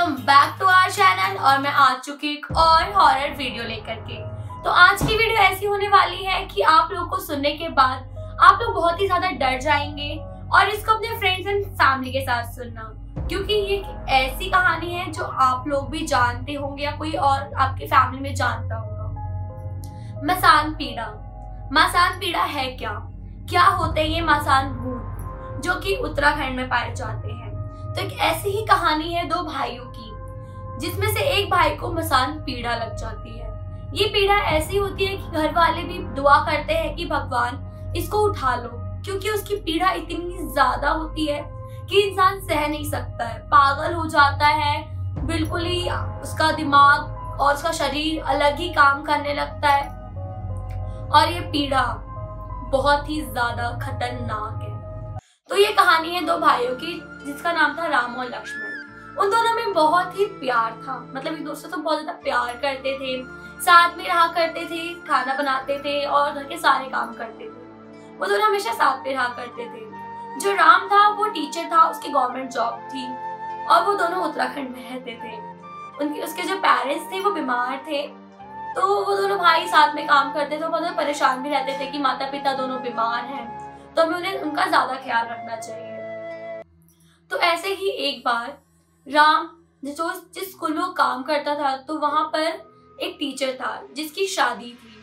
Welcome back to our channel और मैं आ चुकी एक और हॉरर वीडियो लेकर के। तो आज की वीडियो ऐसी होने वाली है कि आप लोगों को सुनने के बाद आप लोग बहुत ही ज्यादा डर जाएंगे और इसको अपने फ्रेंड्स एंड फैमिली के साथ सुनना, क्योंकि ये ऐसी कहानी है जो आप लोग भी जानते होंगे या कोई और आपके फैमिली में जानता होगा। मसान पीड़ा। मसान पीड़ा है क्या होते हैं ये मसान भूत जो कि उत्तराखंड में पाए जाते हैं। तो एक ऐसी ही कहानी है दो भाइयों की, जिसमें से एक भाई को मसान पीड़ा लग जाती है। ये पीड़ा ऐसी होती है कि घर वाले भी दुआ करते हैं कि भगवान इसको उठा लो, क्योंकि उसकी पीड़ा इतनी ज्यादा होती है कि इंसान सह नहीं सकता है, पागल हो जाता है, बिल्कुल ही उसका दिमाग और उसका शरीर अलग ही काम करने लगता है और ये पीड़ा बहुत ही ज्यादा खतरनाक है। तो ये कहानी है दो भाइयों की जिसका नाम था राम और लक्ष्मण। उन दोनों में बहुत ही प्यार था, मतलब एक दूसरे से बहुत ज्यादा प्यार करते थे, साथ में रहा करते थे, खाना बनाते थे और घर के सारे काम करते थे। वो दोनों हमेशा साथ में रहा करते थे। जो राम था वो टीचर था, उसकी गवर्नमेंट जॉब थी और वो दोनों उत्तराखंड में रहते थे। उसके जो पेरेंट्स थे वो बीमार थे, तो वो दोनों भाई साथ में काम करते थे। बहुत परेशान भी रहते थे कि माता पिता दोनों बीमार हैं, तो हमें उन्हें उनका ज्यादा ख्याल रखना चाहिए। तो ऐसे ही एक बार राम जिस स्कूल में वो काम करता था, तो वहां पर एक टीचर था जिसकी शादी थी।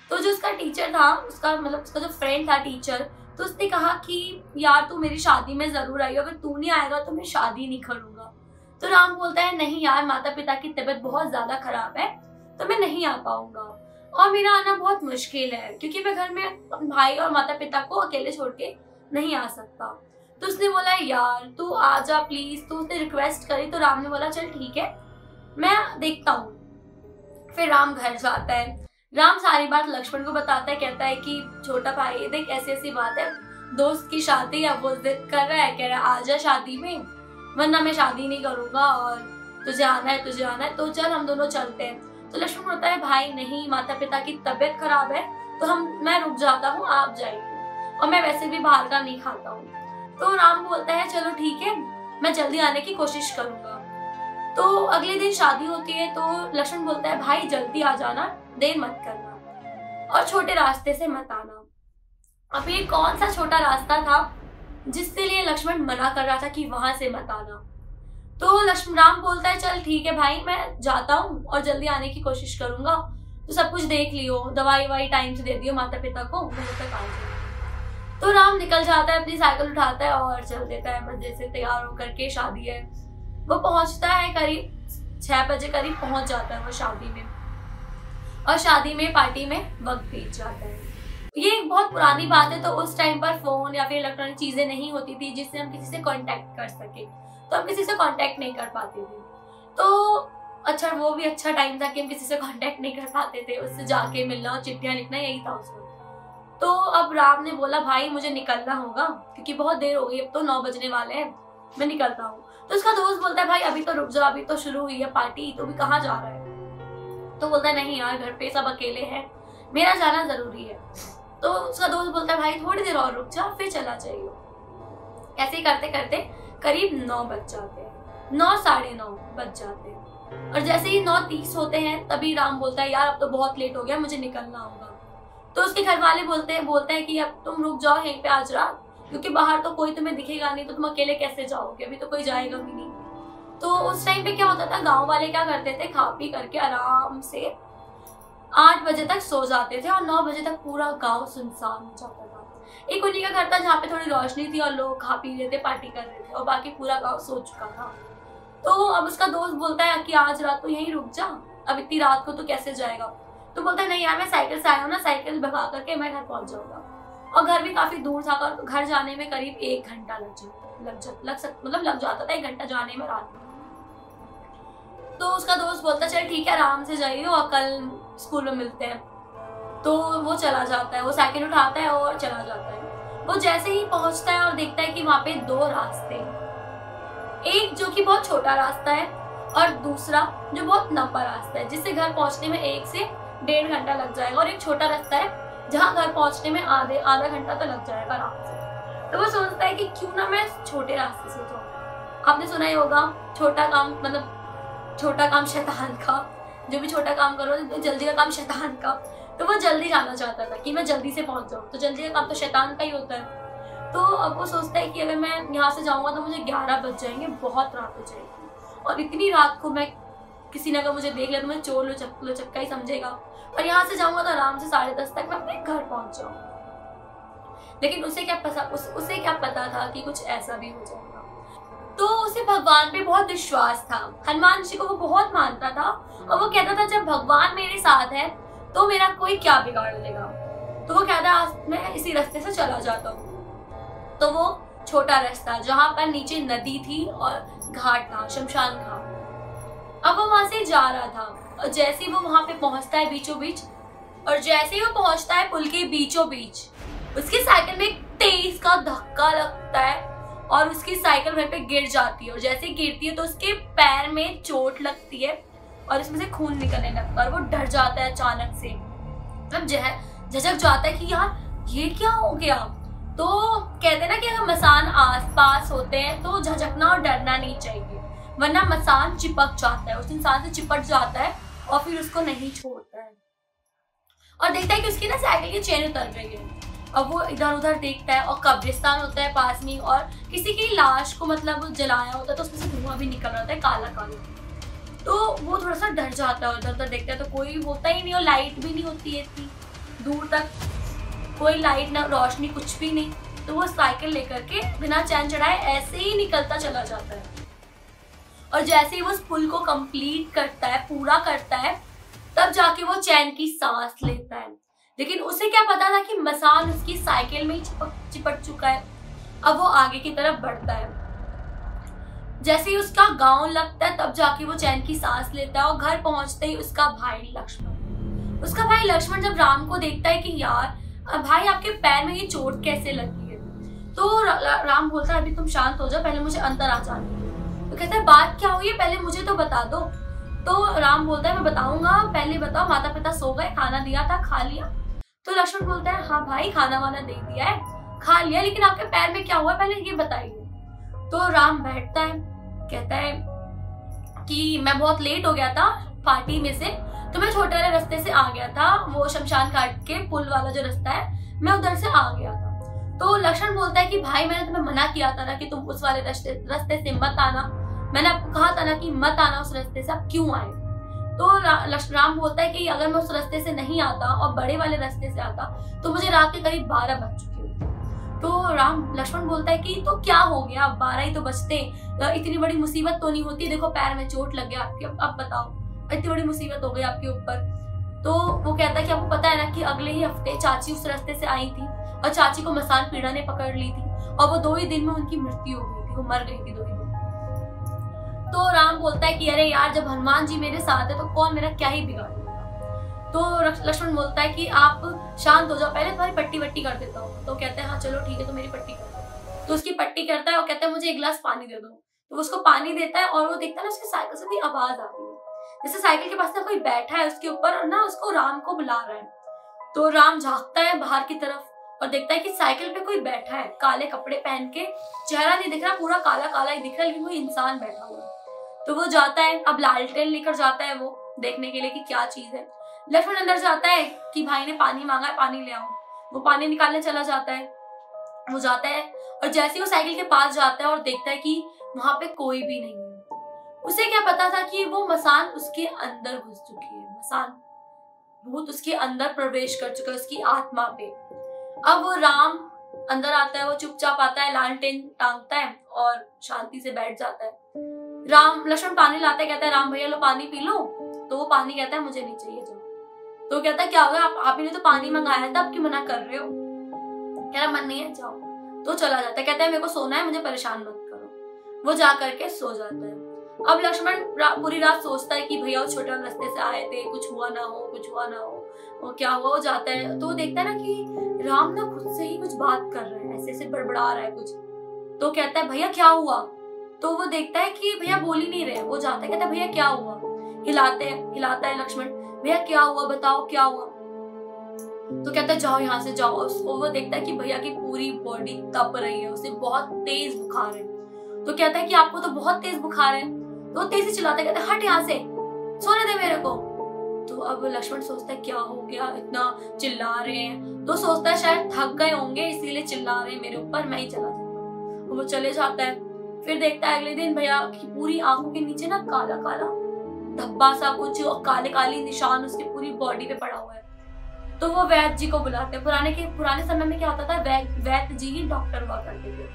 तो जो उसका टीचर था, उसका जो फ्रेंड था टीचर, तो उसने कहा कि यार तू मेरी शादी में जरूर आई, अगर तू नहीं आएगा तो मैं शादी नहीं करूंगा। तो राम बोलता है नहीं यार, माता पिता की तबीयत बहुत ज्यादा खराब है तो मैं नहीं आ पाऊंगा और मेरा आना बहुत मुश्किल है, क्योंकि मैं घर में भाई और माता पिता को अकेले छोड़ के नहीं आ सकता। तो उसने बोला यार तू आ जा प्लीज, तो उसने रिक्वेस्ट करी। तो राम ने बोला चल ठीक है मैं देखता हूँ। फिर राम घर जाता है। राम सारी बात लक्ष्मण को बताता है, कहता है कि छोटा भाई देख ऐसी ऐसी बात है, दोस्त की शादी है, वो जिद कर रहा है, कह रहा है आ जा शादी में, वरना मैं शादी नहीं करूंगा और तुझे आना है तो चल हम दोनों चलते हैं। तो लक्ष्मण बोलता है भाई नहीं, माता पिता की तबीयत खराब है तो मैं रुक जाता हूँ, आप जाइए, और मैं वैसे भी बाहर का नहीं खाता हूँ। तो राम बोलता है चलो ठीक है मैं जल्दी आने की कोशिश करूंगा। तो अगले दिन शादी होती है। तो लक्ष्मण बोलता है भाई जल्दी आ जाना, देर मत करना और छोटे रास्ते से मत आना। अब ये कौन सा छोटा रास्ता था जिसके लिए लक्ष्मण मना कर रहा था कि वहां से मत आना। तो राम बोलता है चल ठीक है भाई मैं जाता हूँ और जल्दी आने की कोशिश करूंगा, तो सब कुछ देख लियो, दवाई ववाई टाइम से दे दियो माता पिता को, तक आ जाए। तो राम निकल जाता है, अपनी साइकिल उठाता है और चल देता है। मजे से तैयार होकर के, शादी है, वो पहुंचता है करीब 6 बजे करीब पहुंच जाता है वो शादी में, और शादी में पार्टी में वक्त बीत जाता है। ये एक बहुत पुरानी बात है, तो उस टाइम पर फोन या फिर इलेक्ट्रॉनिक चीजें नहीं होती थी जिससे हम किसी से कांटेक्ट कर सके, तो हम किसी से कांटेक्ट नहीं कर पाते थे। तो अच्छा वो भी अच्छा टाइम था कि हम किसी से कांटेक्ट नहीं कर पाते थे, उससे जाके मिलना और चिट्ठियां लिखना, यही था उसको। तो अब राम ने बोला भाई मुझे निकलना होगा क्योंकि बहुत देर हो गई, अब तो 9 बजने वाले हैं, मैं निकलता हूँ। तो उसका दोस्त बोलता है भाई अभी तो रुक जा, अभी तो शुरू हुई है पार्टी, तो भी कहाँ जा रहा है। तो बोलता है नहीं यार घर पे सब अकेले हैं, मेरा जाना जरूरी है। तो उसका दोस्त बोलता है भाई थोड़ी देर और रुक जा, फिर चला जाइए। ऐसे ही करते करते करीब 9 बज जाते हैं, 9 साढ़े 9 बज जाते हैं। और जैसे ही 9:30 होते हैं तभी राम बोलता है यार अब तो बहुत लेट हो गया, मुझे निकलना होगा। तो उसके घर वाले बोलते हैं कि अब तुम रुक जाओ यहीं पे आज रात, क्योंकि बाहर तो कोई तुम्हें दिखेगा नहीं, तो तुम अकेले कैसे जाओगे, अभी तो कोई जाएगा भी नहीं। तो उस टाइम पे क्या होता था, गांव वाले क्या करते थे, खा पी करके आराम से 8 बजे तक सो जाते थे और 9 बजे तक पूरा गांव सुनसान हो जाता था। एक उन्हीं का घर था जहाँ पे थोड़ी रोशनी थी और लोग खा पी रहे थे, पार्टी कर रहे थे, और बाकी पूरा गाँव सो चुका था। तो अब उसका दोस्त बोलता है कि आज रात तो यहीं रुक जा, अब इतनी रात को तो कैसे जाएगा। तो बोलता है नहीं यार मैं साइकिल से आया हूँ ना, साइकिल भगा करके मैं घर पहुंच जाऊंगा, और घर भी काफी दूर था, और घर जाने में करीब 1 घंटा लग जाता था, 1 घंटा जाने में रात में। तो उसका दोस्त बोलता चल ठीक है आराम से जाइए और कल स्कूल में मिलते हैं। तो वो चला जाता है, वो साइकिल उठाता है और चला जाता है। वो जैसे ही पहुंचता है और देखता है कि वहां पे 2 रास्ते, एक जो कि बहुत छोटा रास्ता है और दूसरा जो बहुत लंबा रास्ता है, जिससे घर पहुंचने में 1 से 1.5 घंटा लग जाएगा, और एक छोटा रास्ता है जहाँ घर पहुंचने में आधा घंटा तो लग जाएगा आराम से। तो वो सोचता है कि क्यों ना मैं छोटे रास्ते से जाऊँ। आपने सुना ही होगा छोटा काम मतलब छोटा काम शैतान का, जो भी छोटा काम करो तो जल्दी का काम शैतान का। तो वो जल्दी जाना चाहता था कि मैं जल्दी से पहुंच जाऊँ, तो जल्दी का काम तो शैतान का ही होता है। तो अब वो सोचता है कि अगर मैं यहाँ से जाऊंगा तो मुझे 11 बज जाएंगे, बहुत रात हो जाएगी, और इतनी रात को मैं किसी ने अगर मुझे देख लिया तो मुझे चोर लुचक्का ही समझेगा, और यहाँ से जाऊंगा तो आराम से 10:30 तक मैं अपने घर पहुंच जाऊंगा। लेकिन उसे क्या पता था कि कुछ ऐसा भी हो जाएगा। तो उसे भगवान पे बहुत विश्वास था, हनुमान जी को वो बहुत मानता था, और वो कहता था जब भगवान मेरे साथ है तो मेरा कोई क्या बिगाड़ लेगा। तो वो कहता मैं इसी रास्ते से चला जाता हूँ। तो वो छोटा रास्ता जहाँ पर नीचे नदी थी और घाट था, शमशान घाट, अब वो वहां से जा रहा था। और जैसे ही वो वहां पे पहुंचता है बीचों बीच, और जैसे ही वो पहुंचता है पुल के बीचों बीच, उसकी साइकिल में एक तेज का धक्का लगता है और उसकी साइकिल वहीं पे गिर जाती है। और जैसे ही गिरती है तो उसके पैर में चोट लगती है और इसमें से खून निकलने लगता है, और वो डर जाता है अचानक से, मतलब झिझक जाता है कि यार ये क्या हो गया। तो कहते हैं ना कि अगर मसान आसपास होते हैं तो झिझकना और डरना नहीं चाहिए, वरना मसान चिपक जाता है, उस इंसान से चिपट जाता है और फिर उसको नहीं छोड़ता है। और देखता है कि उसकी ना साइकिल की चेन उतर गई है। अब वो इधर उधर देखता है और कब्रिस्तान होता है पास में, और किसी की लाश को मतलब जलाया होता है तो उसमें से धुआं भी निकल रहा होता है काला काला। तो वो थोड़ा सा डर जाता है, इधर उधर देखता है तो कोई होता ही नहीं, और लाइट भी नहीं होती है इतनी दूर तक, कोई लाइट ना रोशनी कुछ भी नहीं। तो वो साइकिल लेकर के बिना चैन चढ़ाए ऐसे ही निकलता चला जाता है। और जैसे ही वो उस पुल को कंप्लीट करता है, पूरा करता है, तब जाके वो चैन की सांस लेता है। लेकिन उसे क्या पता था कि मसान उसकी साइकिल में ही चिपट चुका है। अब वो आगे की तरफ बढ़ता है, जैसे ही उसका गांव लगता है तब जाके वो चैन की सांस लेता है। और घर पहुंचते ही उसका भाई लक्ष्मण जब राम को देखता है कि यार भाई आपके पैर में ये चोट कैसे लगी है, तो राम बोलता है अभी तुम शांत हो जाओ, पहले मुझे अंदर आ जाने दो। तो कहता है बात क्या हुई है, पहले मुझे तो बता दो। तो राम बोलता है मैं बताऊंगा, पहले बताओ माता पिता सो गए, खाना दिया था खा लिया। तो लक्ष्मण बोलता है हाँ भाई खाना वाना दे दिया है, खा लिया, लेकिन आपके पैर में क्या हुआ पहले ये बताइए। तो राम बैठता है, कहता है कि मैं बहुत लेट हो गया था पार्टी में से, तो मैं छोटे वाले रास्ते से आ गया था, वो शमशान घाट के पुल वाला जो रास्ता है मैं उधर से आ गया था। तो लक्ष्मण बोलता है कि भाई मैंने तुम्हें मना किया था ना कि तुम उस वाले रास्ते से मत आना, मैंने आपको कहा था ना कि मत आना उस रास्ते से, आप क्यों आए। तो राम बोलता है कि अगर मैं उस रास्ते से नहीं आता और बड़े वाले रास्ते से आता तो मुझे रात के करीब 12 बज चुके होते। तो लक्ष्मण बोलता है कि तो क्या हो गया, 12 ही तो बजते, इतनी बड़ी मुसीबत तो नहीं होती, देखो पैर में चोट लग गया आपके, अब बताओ इतनी बड़ी मुसीबत हो गई आपके ऊपर। तो वो कहता है कि आपको पता है ना कि अगले ही हफ्ते चाची उस रास्ते से आई थी और चाची को मसान पीड़ा ने पकड़ ली थी, और वो 2 ही दिन में उनकी मृत्यु हो गई थी, वो मर गई थी 2 ही दिन। तो राम बोलता है कि अरे यार जब हनुमान जी मेरे साथ है तो कौन मेरा क्या ही बिगाड़ लेगा। तो लक्ष्मण बोलता है कि आप शांत हो जाओ, पहले तुम्हारी पट्टी वट्टी कर देता हूँ। तो कहते हैं हाँ चलो ठीक है, तो मेरी पट्टी कर दो। तो उसकी पट्टी करता है और कहता है मुझे 1 गिलास पानी दे दो। तो उसको पानी देता है और वो देखता है ना उसकी साइकिल से कोई आवाज आ रही है, जैसे साइकिल के पास ना कोई बैठा है उसके ऊपर और ना उसको राम को बुला रहा है। तो राम झांकता है बाहर की तरफ और देखता है कि साइकिल पे कोई बैठा है, काले कपड़े पहन के, चेहरा नहीं दिख रहा, पूरा काला काला ही दिख रहा है, लेकिन कोई इंसान बैठा हुआ है। तो वो जाता है, अब लालटेन लेकर जाता है वो देखने के लिए कि क्या चीज है। लक्ष्मण अंदर जाता है कि भाई ने पानी मांगा है, पानी ले आओ। वो पानी निकालने चला जाता है, वो जाता है और जैसे ही वो साइकिल के पास जाता है और देखता है कि वहां पे कोई भी नहीं है। उसे क्या पता था कि वो मसान उसके अंदर घुस चुकी है, मसान भूत उसके अंदर प्रवेश कर चुका है, उसकी आत्मा पे। अब वो राम अंदर आता है, वो चुपचाप आता है, लालटेन टांगता है और शांति से बैठ जाता है। लक्ष्मण पानी लाता है, कहता है राम भैया लो पानी पी लो। तो वो पानी कहता है मुझे नहीं चाहिए, जाओ। तो कहता है क्या हो गया, आप ही ने तो पानी मंगाया था, अब क्यों मना कर रहे हो। कह रहा मन नहीं है, जाओ। तो चला जाता है, कहता है मेरे को सोना है, मुझे परेशान मत करो। वो जा करके सो जाता है। अब लक्ष्मण पूरी रात सोचता है कि भैया वो छोटे रास्ते से आए थे, कुछ हुआ ना हो, वो क्या हुआ। वो जाता है तो वो देखता है ना कि राम ना खुद से ही कुछ बात कर रहा है, ऐसे बड़बड़ा रहा है कुछ। तो कहता है भैया क्या हुआ। तो वो देखता है कि भैया बोल ही नहीं रहे। वो जाता है, कहता है भैया क्या हुआ। हिलाता है लक्ष्मण, भैया क्या हुआ बताओ क्या हुआ। तो कहता है जाओ यहाँ से जाओ। उसको वो देखता है कि भैया की पूरी बॉडी तप रही है, उसे बहुत तेज बुखार है। तो कहता है कि आपको तो बहुत तेज बुखार है। तो तेज से चिल्लाते कहते हट यहाँ से, सोने दे मेरे को। तो अब लक्ष्मण सोचता है क्या हो गया, इतना चिल्ला रहे हैं। तो सोचता है शायद थक गए होंगे इसीलिए चिल्ला रहे हैं मेरे ऊपर, मैं ही चला जाता हूँ। वो चले जाता है। फिर देखता है अगले दिन भैया की पूरी आंखों के नीचे ना काला काला धब्बा सा कुछ और काले काली निशान उसकी पूरी बॉडी पे पड़ा हुआ है। तो वो वैद्य जी को बुलाते हैं। पुराने समय में क्या होता था, वैद्य जी ही डॉक्टर हुआ करते थे,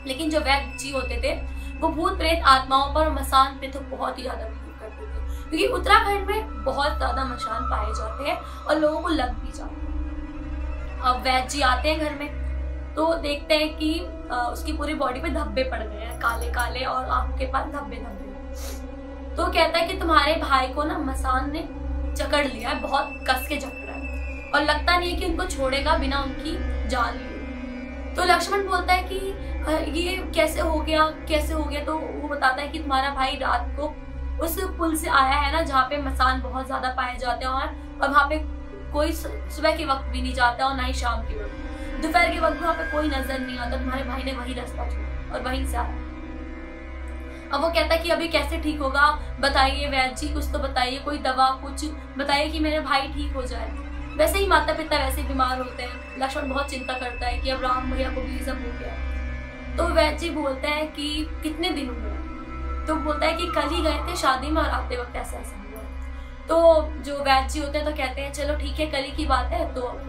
लेकिन जो वैद्य जी होते थे वो भूत प्रेत आत्माओं पर मसान पे तो बहुत ही ज्यादा बिलीव करते थे, क्योंकि उत्तराखंड में बहुत ज्यादा मसान पाए जाते हैं और लोगों को लग भी जाते हैं। अब वैद्य जी आते हैं घर में तो देखते हैं कि उसकी पूरी बॉडी पे धब्बे पड़ गए हैं, काले काले, और आंखों के पास धब्बे धब्बे। तो कहता है कि तुम्हारे भाई को ना मसान ने जकड़ लिया है, बहुत कस के जकड़ा है, और लगता नहीं है कि उनको छोड़ेगा बिना उनकी जान लिए। तो लक्ष्मण बोलता है कि ये कैसे हो गया। तो वो बताता है कि तुम्हारा भाई रात को उस पुल से आया है ना जहाँ पे मसान बहुत ज्यादा पाए जाते हैं, और वहाँ पे कोई सुबह के वक्त भी नहीं जाता और ना ही शाम के वक्त, दोपहर के वक्त वहाँ पे कोई नजर नहीं आता। तुम्हारे भाई ने वही रास्ता छोड़ा और वहीं से आया। अब वो कहता है कि अभी कैसे ठीक होगा, बताइए वैद्य जी, कुछ तो बताइए, कोई दवा कुछ बताइए कि मेरे भाई ठीक हो जाए। वैसे ही माता पिता वैसे बीमार होते हैं। लक्ष्मण बहुत चिंता करता है कि अब राम भैया को भी सब हो गया। तो वैद्य जी बोलते हैं कि कितने दिन हुए। तो बोलता है कि कल ही गए थे शादी में और आते वक्त ऐसा हुआ। तो जो वैद्य जी होते हैं तो कहते हैं चलो ठीक है, कल ही की बात है, तो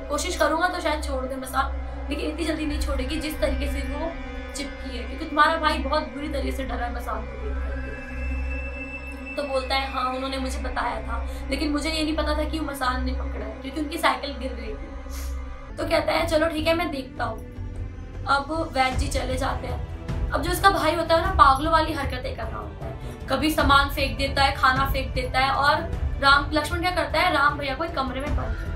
कोशिश करूंगा तो शायद छोड़ दे मसान, लेकिन इतनी जल्दी नहीं छोड़ेगी जिस तरीके से वो चिपकी है, क्योंकि तुम्हारा भाई बहुत बुरी तरीके से डरा है मसान को देख करके। तो बोलता है हाँ उन्होंने मुझे बताया था, लेकिन मुझे ये नहीं पता था कि वो मसान ने पकड़ा है, क्योंकि उनकी साइकिल गिर गई थी। तो कहता है चलो ठीक है मैं देखता हूँ। अब वैद्य जी चले जाते हैं। अब जो उसका भाई होता है ना, पागलों वाली हरकतें कर रहा होता है, कभी सामान फेंक देता है, खाना फेंक देता है, और लक्ष्मण क्या करता है, राम भैया को एक कमरे में बंद करता है।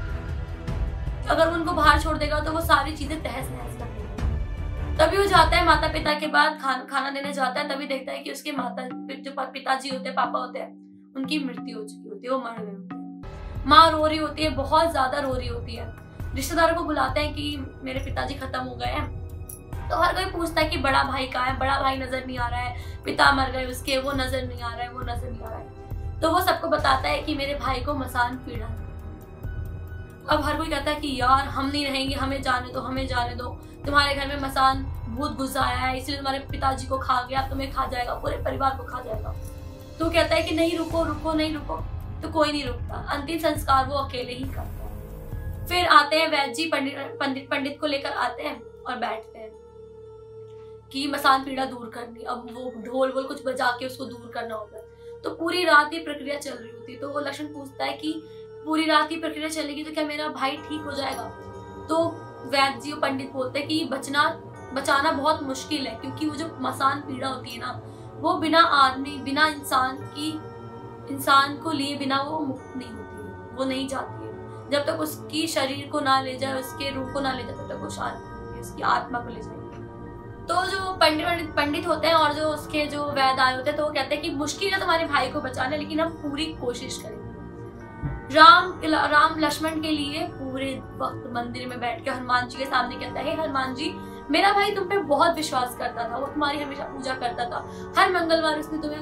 अगर वो उनको बाहर छोड़ देगा तो वो सारी चीजें तहस नहस कर देगा। तभी वो जाता है माता पिता के बाद खाना देने जाता है, तभी देखता है कि उसके जो पिताजी होते हैं, पापा होते हैं, उनकी मृत्यु हो चुकी होती है, वो मर गए होते हैं। माँ रो रही होती है, बहुत ज्यादा रो रही होती है। रिश्तेदारों को बुलाते हैं कि मेरे पिताजी खत्म हो गए हैं। तो हर कोई पूछता है कि बड़ा भाई कहाँ है, बड़ा भाई नजर नहीं आ रहा है, पिता मर गए उसके, वो नजर नहीं आ रहा है, वो नजर नहीं आ रहा है। तो वो सबको बताता है कि मेरे भाई को मसान पीड़ा है। अब हर कोई कहता है कि यार हम नहीं रहेंगे, हमें जाने दो, तुम्हारे घर में मसान भूत घुस आया है, इसलिए तुम्हारे पिताजी को खा गया, तुम्हें खा जाएगा, पूरे परिवार को खा जाएगा। तो कहता है कि नहीं रुको, तो कोई नहीं रुकता। अंतिम संस्कार वो अकेले ही करता है। फिर आते हैं वैद्य जी, पंडित को लेकर आते हैं और बैठते हैं कि मसान पीड़ा दूर करनी। अब वो ढोल वोल कुछ बजा के उसको दूर करना होता है। तो पूरी रात ये प्रक्रिया चल रही होती है। तो वो लक्ष्मण पूछता है कि पूरी रात की प्रक्रिया चलेगी तो क्या मेरा भाई ठीक हो जाएगा। तो वैद्य जी और पंडित बोलते हैं कि बचाना बहुत मुश्किल है, क्योंकि वो जो मसान पीड़ा होती है ना, वो बिना इंसान को लिए बिना वो मुक्त नहीं होती है, वो नहीं जाती है। जब तक उसकी शरीर को ना ले जाए, उसके रूह को ना ले जाए, तब तक वो शांत होती है, उसकी आत्मा को ले जाएगी। तो जो पंडित होते हैं और जो उसके जो वैद्य आए होते हैं, तो वो कहते हैं कि मुश्किल है तुम्हारे भाई को बचाना, लेकिन हम पूरी कोशिश करेंगे। राम लक्ष्मण के लिए पूरे वक्त मंदिर में बैठ के हनुमान जी के सामने कहता है, हनुमान जी मेरा भाई तुम पे बहुत विश्वास करता था, वो तुम्हारी हमेशा पूजा करता था, हर मंगलवार उसने तुम्हें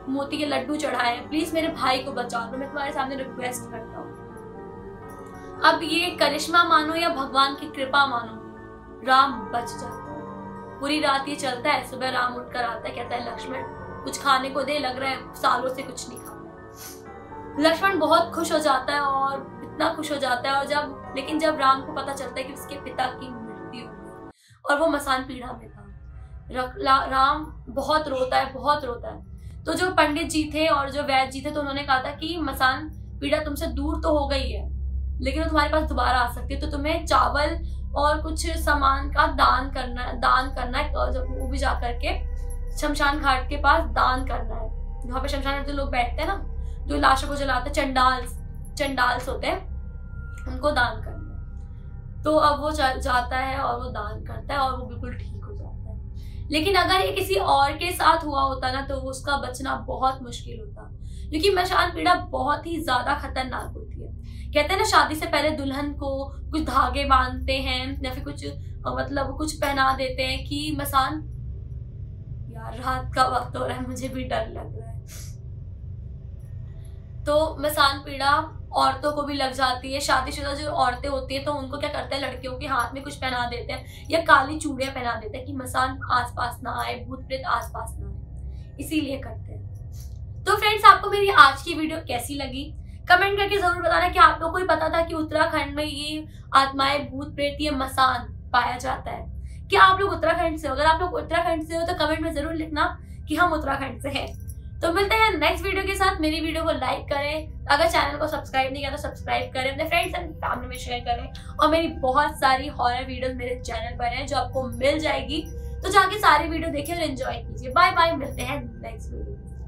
मोती के लड्डू चढ़ाए हैं, प्लीज मेरे भाई को बचा लो, मैं तुम्हारे सामने रिक्वेस्ट करता हूँ। अब ये करिश्मा मानो या भगवान की कृपा मानो, राम बच जाता है। पूरी रात ये चलता है। सुबह राम उठकर आता है, कहता है लक्ष्मण कुछ खाने को दे, लग रहा है सालों से कुछ नहीं खाया। लक्ष्मण बहुत खुश हो जाता है, और इतना खुश हो जाता है, और लेकिन जब राम को पता चलता है कि उसके पिता की मृत्यु और वो मसान पीड़ा में था, राम बहुत रोता है। तो जो पंडित जी थे और जो वैद्य जी थे, तो उन्होंने कहा था कि मसान पीड़ा तुमसे दूर तो हो गई है, लेकिन वो तुम्हारे पास दोबारा आ सकती है, तो तुम्हें चावल और कुछ सामान का दान करना है, और वो भी जा करके शमशान घाट के पास दान करना है। वहाँ पे शमशान घाट जो लोग बैठते हैं ना, जो लाशों को जलाते, चंडाल्स होते हैं, उनको दान करना है। तो अब वो जाता है और वो दान करता है, और वो बिल्कुल ठीक हो जाता है। लेकिन अगर ये किसी और के साथ हुआ होता ना, तो उसका बचना बहुत मुश्किल होता, क्योंकि मसान पीड़ा बहुत ही ज्यादा खतरनाक होती है। कहते हैं ना, शादी से पहले दुल्हन को कुछ धागे बांधते हैं या फिर कुछ पहना देते हैं कि मसान यार रात का वक्त हो रहा है, मुझे भी डर लग रहा है। तो मसान पीड़ा औरतों को भी लग जाती है। शादीशुदा जो औरतें होती है तो उनको क्या करते हैं, लड़कियों के हाथ में कुछ पहना देते हैं या काली चूड़ियां पहना देते हैं कि मसान आसपास ना आए, भूत प्रेत आसपास ना आए, इसीलिए करते हैं। तो फ्रेंड्स, आपको मेरी आज की वीडियो कैसी लगी कमेंट करके जरूर बताना कि आप लोगों को भी पता था कि उत्तराखंड में ये आत्माएं, भूत प्रेत, ये मसान पाया जाता है। क्या आप लोग उत्तराखंड से हो? अगर आप लोग उत्तराखंड से हो तो कमेंट में जरूर लिखना कि हम उत्तराखंड से हैं। तो मिलते हैं नेक्स्ट वीडियो के साथ। मेरी वीडियो को लाइक करें, अगर चैनल को सब्सक्राइब नहीं किया तो सब्सक्राइब करें, अपने फ्रेंड्स एंड फैमिली में शेयर करें। और मेरी बहुत सारी हॉरर वीडियोस मेरे चैनल पर हैं जो आपको मिल जाएगी, तो जाके सारी वीडियो देखिए और एंजॉय कीजिए। बाय बाय, मिलते हैं नेक्स्ट वीडियो।